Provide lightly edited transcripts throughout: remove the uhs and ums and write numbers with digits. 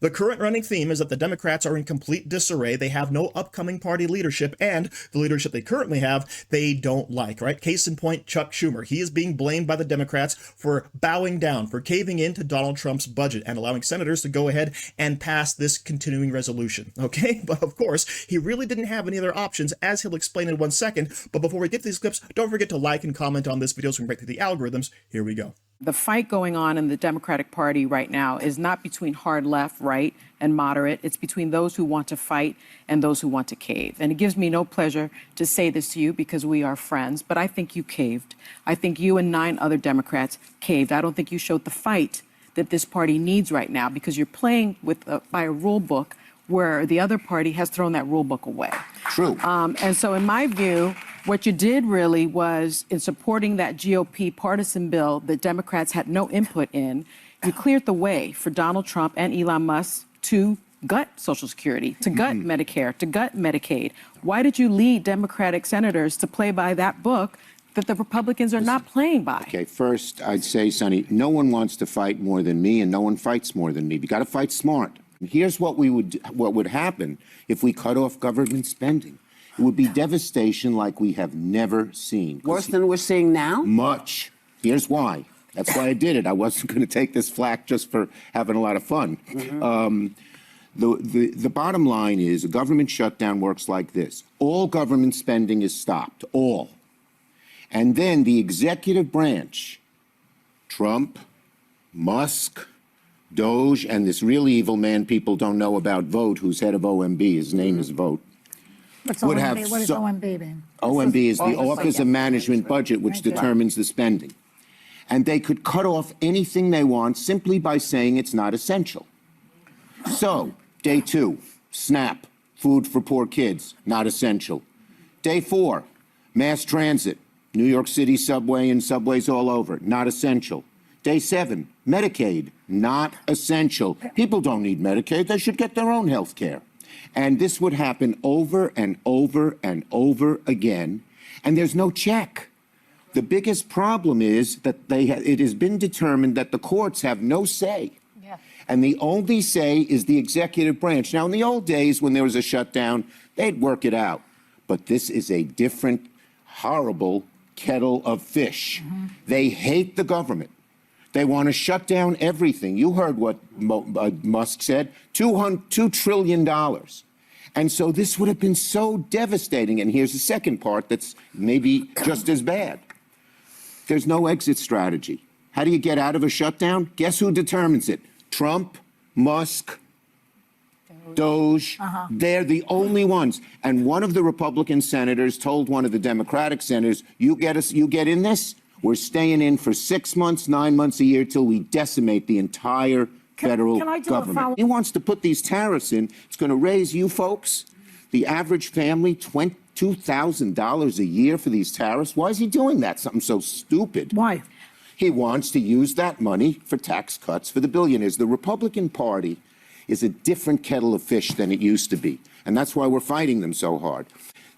The current running theme is that the Democrats are in complete disarray. They have no upcoming party leadership, and the leadership they currently have, they don't like, right? Case in point, Chuck Schumer. He is being blamed by the Democrats for bowing down, for caving into Donald Trump's budget and allowing senators to go ahead and pass this continuing resolution, okay? But of course, he really didn't have any other options, as he'll explain in 1 second. But before we get to these clips, don't forget to like and comment on this video so we can break through the algorithms. Here we go. The fight going on in the Democratic Party right now is not between hard left, right, and moderate. It's between those who want to fight and those who want to cave. And it gives me no pleasure to say this to you because we are friends, but I think you caved. I think you and 9 other Democrats caved. I don't think you showed the fight that this party needs right now because you're playing with by a rule book where the other party has thrown that rule book away. True. And so in my view, what you did really was, in supporting that GOP partisan bill that Democrats had no input in, you cleared the way for Donald Trump and Elon Musk to gut Social Security, to gut Medicare, to gut Medicaid. Why did you lead Democratic senators to play by that book that the Republicans are not playing by? Okay, first, I'd say, Sonny, no one wants to fight more than me, and no one fights more than me. You got to fight smart. Here's what would happen if we cut off government spending. It would be devastation like we have never seen. Worse than we're seeing now? Much. Here's why. That's why I did it. I wasn't going to take this flack just for having a lot of fun. The bottom line is a government shutdown works like this. All government spending is stopped, all. And then the executive branch, Trump, Musk, Doge, and this really evil man people don't know about, Vote, who's head of OMB. His name is Vote. What's OMB? What does OMB mean? OMB is the Office of Management Budget, which determines the spending. And they could cut off anything they want simply by saying it's not essential. So, day 2, SNAP, food for poor kids, not essential. Day 4, mass transit, New York City subway and subways all over, not essential. Day 7, Medicaid, not essential. People don't need Medicaid. They should get their own health care. And this would happen over and over and over again, and there's no check. The biggest problem is that it has been determined that the courts have no say. Yeah. And the only say is the executive branch. Now, in the old days, when there was a shutdown, they'd work it out. But this is a different, horrible kettle of fish. They hate the government. They want to shut down everything. You heard what Musk said, $2 trillion. And so this would have been so devastating. And here's the second part that's maybe just as bad. There's no exit strategy. How do you get out of a shutdown? Guess who determines it? Trump, Musk, Doge. They're the only ones. And one of the Republican senators told one of the Democratic senators, you get in this, we're staying in for 6 months, 9 months, a year, till we decimate the entire federal government. He wants to put these tariffs in. It's going to raise you folks, the average family, $22,000 a year for these tariffs. Why is he doing that? Something so stupid. Why? He wants to use that money for tax cuts for the billionaires. The Republican Party is a different kettle of fish than it used to be. And that's why we're fighting them so hard.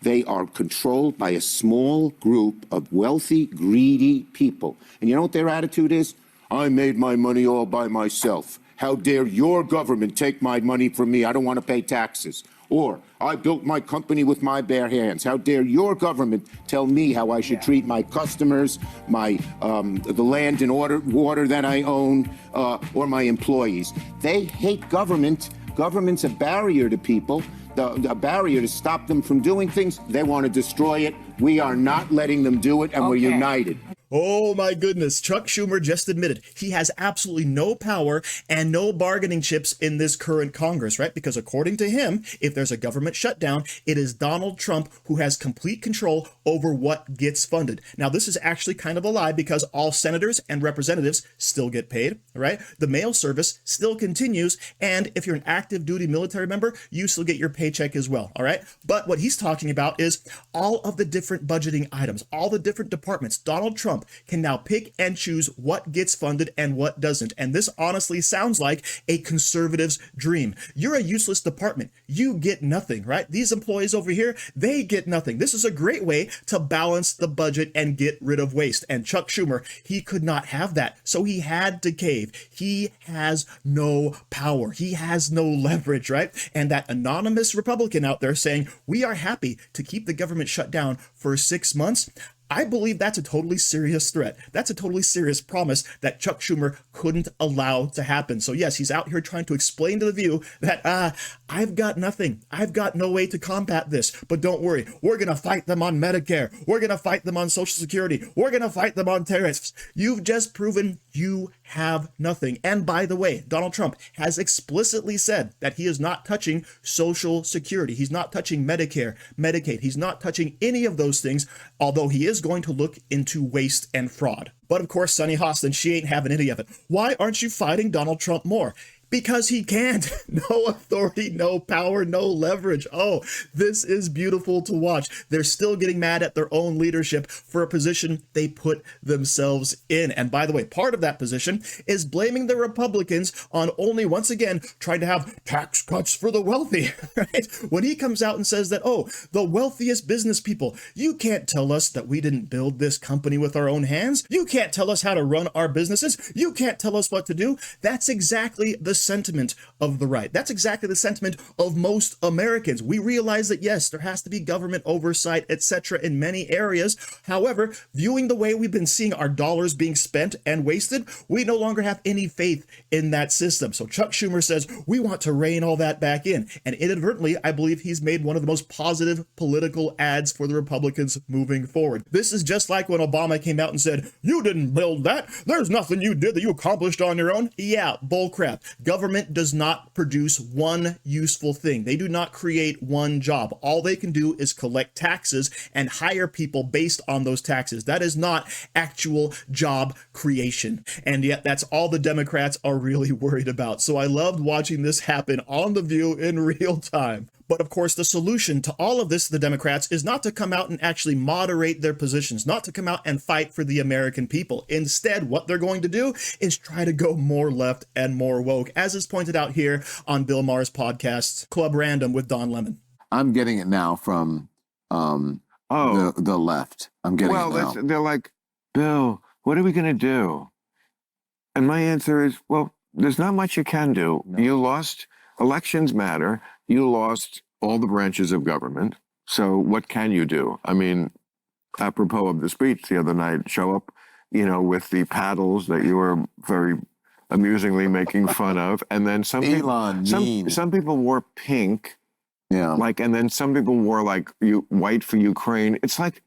They are controlled by a small group of wealthy, greedy people. And you know what their attitude is? I made my money all by myself. How dare your government take my money from me? I don't want to pay taxes. Or, I built my company with my bare hands. How dare your government tell me how I should treat my customers, the land and water that I own, or my employees. They hate government. Government's a barrier to people. A barrier to stop them from doing things. They want to destroy it. We are not letting them do it, and we're united. Oh my goodness, Chuck Schumer just admitted he has absolutely no power and no bargaining chips in this current Congress, right? Because according to him, if there's a government shutdown, it is Donald Trump who has complete control over what gets funded. Now, this is actually kind of a lie because all senators and representatives still get paid, right? The mail service still continues, and if you're an active duty military member, you still get your paycheck as well, all right? But what he's talking about is all of the different budgeting items, all the different departments. Donald Trump Trump can now pick and choose what gets funded and what doesn't. And this honestly sounds like a conservative's dream. You're a useless department. You get nothing, right? These employees over here, they get nothing. This is a great way to balance the budget and get rid of waste. And Chuck Schumer, he could not have that. So he had to cave. He has no power. He has no leverage, right? And that anonymous Republican out there saying, we are happy to keep the government shut down for 6 months. I believe that's a totally serious threat. That's a totally serious promise that Chuck Schumer couldn't allow to happen. So yes, he's out here trying to explain to the View that I've got nothing. I've got no way to combat this. But don't worry, we're going to fight them on Medicare. We're going to fight them on Social Security. We're going to fight them on tariffs. You've just proven you have nothing. And by the way, Donald Trump has explicitly said that he is not touching Social Security. He's not touching Medicare, Medicaid. He's not touching any of those things, although he is going to look into waste and fraud. But of course, Sunny Hostin, she ain't having any of it. Why aren't you fighting Donald Trump more? Because he can't. No authority, no power, no leverage. Oh, this is beautiful to watch. They're still getting mad at their own leadership for a position they put themselves in. And by the way, part of that position is blaming the Republicans on only, once again, trying to have tax cuts for the wealthy, right? When he comes out and says that, oh, the wealthiest business people, you can't tell us that we didn't build this company with our own hands. You can't tell us how to run our businesses. You can't tell us what to do. That's exactly the sentiment of the right. That's exactly the sentiment of most Americans. We realize that, yes, there has to be government oversight, etc., in many areas. However, viewing the way we've been seeing our dollars being spent and wasted, we no longer have any faith in that system. So Chuck Schumer says, we want to rein all that back in. And inadvertently, I believe he's made one of the most positive political ads for the Republicans moving forward. This is just like when Obama came out and said, you didn't build that. There's nothing you did that you accomplished on your own. Yeah, bullcrap. Government does not produce one useful thing. They do not create one job. All they can do is collect taxes and hire people based on those taxes. That is not actual job creation. And yet that's all the Democrats are really worried about. So I loved watching this happen on The View in real time. But of course, the solution to all of this, the Democrats, is not to come out and actually moderate their positions, not to come out and fight for the American people. Instead, what they're going to do is try to go more left and more woke, as is pointed out here on Bill Maher's podcast, Club Random with Don Lemon. I'm getting it now from the left. I'm getting it now. They're like, Bill, what are we going to do? And my answer is, well, there's not much you can do. No. You lost. Elections matter. You lost all the branches of government. So what can you do? I mean, apropos of the speech the other night, show up, with the paddles that you were very amusingly making fun of. And then some people wore pink. Yeah. And then some people wore white for Ukraine. It's like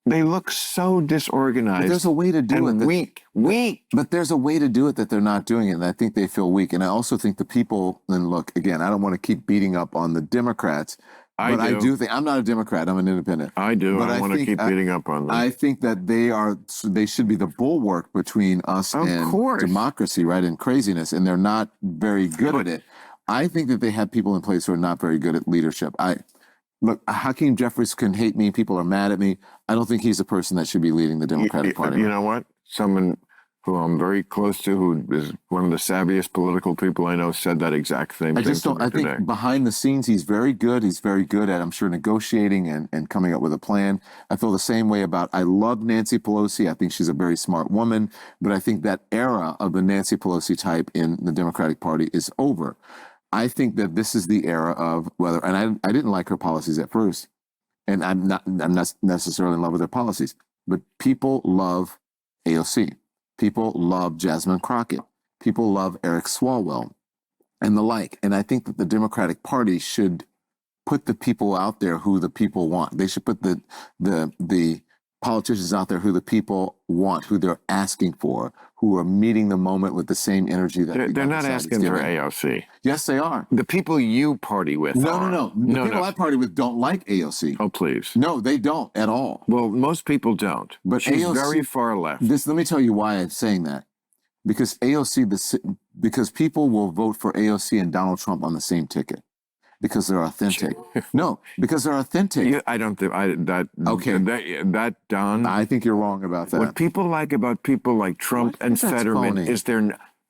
they look so disorganized. But there's a way to do it. Weak. But there's a way to do it that they're not doing it. And I think they feel weak. And I also think the people, and look, again, I don't want to keep beating up on the Democrats. I do think, I'm not a Democrat, I'm an independent. I do. But I want to keep beating up on them. I think that they should be the bulwark between us and democracy, right? And craziness. And they're not very good at it. I think that they have people in place who are not very good at leadership. Look, Hakeem Jeffries can hate me. People are mad at me. I don't think he's the person that should be leading the Democratic Party. You know what? Someone who I'm very close to, who is one of the savviest political people I know, said that exact same thing to me today. I think behind the scenes, he's very good. He's very good at, I'm sure, negotiating and coming up with a plan. I feel the same way I love Nancy Pelosi. I think she's a very smart woman. But I think that era of the Nancy Pelosi type in the Democratic Party is over. I think that this is the era of and I didn't like her policies at first, and I'm not necessarily in love with her policies, but people love AOC. People love Jasmine Crockett. People love Eric Swalwell and the like. And I think that the Democratic Party should put the people out there who the people want. They should put the politicians out there who the people want, who they're asking for, who are meeting the moment with the same energy that they're not asking for AOC. Yes, they are. The people you party with No. The people I party with don't like AOC. Oh, please. No, they don't at all. Well, most people don't. But she's AOC, very far left. Let me tell you why I'm saying that. Because because people will vote for AOC and Donald Trump on the same ticket. because they're authentic. No, because they're authentic. Yeah, I don't think Okay. that Don. I think you're wrong about that. What people like about people like Trump and That's Fetterman phony. is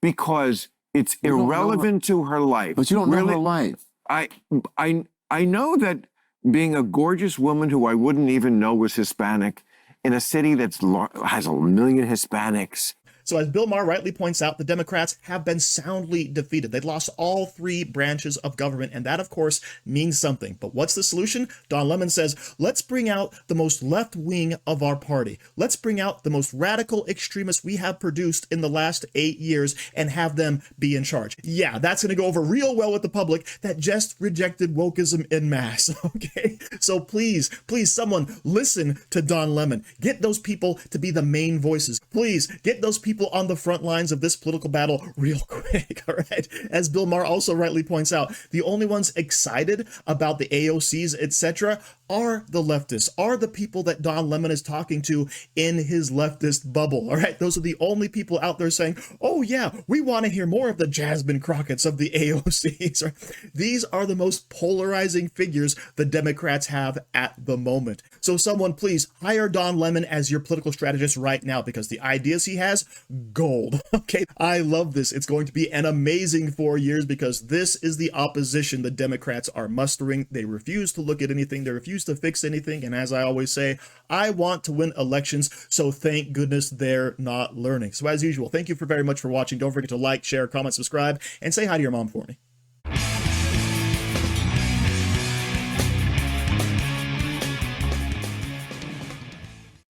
because it's don't know irrelevant to her life. But you don't know Really, her life. I know that being a gorgeous woman who I wouldn't even know was Hispanic in a city that's has 1 million Hispanics. So as Bill Maher rightly points out, the Democrats have been soundly defeated. They've lost all 3 branches of government, and that, of course, means something. But what's the solution? Don Lemon says, let's bring out the most left wing of our party. Let's bring out the most radical extremists we have produced in the last 8 years and have them be in charge. Yeah, that's going to go over real well with the public that just rejected wokeism en masse, okay? So please, someone listen to Don Lemon. Get those people to be the main voices. Please, get those people on the front lines of this political battle real quick, all right? As Bill Maher also rightly points out, the only ones excited about the AOCs, etc., are the leftists, are the people that Don Lemon is talking to in his leftist bubble, all right? Those are the only people out there saying, oh yeah, we want to hear more of the Jasmine Crockett's of the AOCs. Right? These are the most polarizing figures the Democrats have at the moment. So someone please hire Don Lemon as your political strategist right now, because the ideas he has, gold. Okay, I love this. It's going to be an amazing 4 years because this is the opposition the Democrats are mustering. They refuse to look at anything. They refuse to fix anything. And as I always say, I want to win elections. So thank goodness they're not learning. So as usual, thank you very much for watching. Don't forget to like, share, comment, subscribe, and say hi to your mom for me.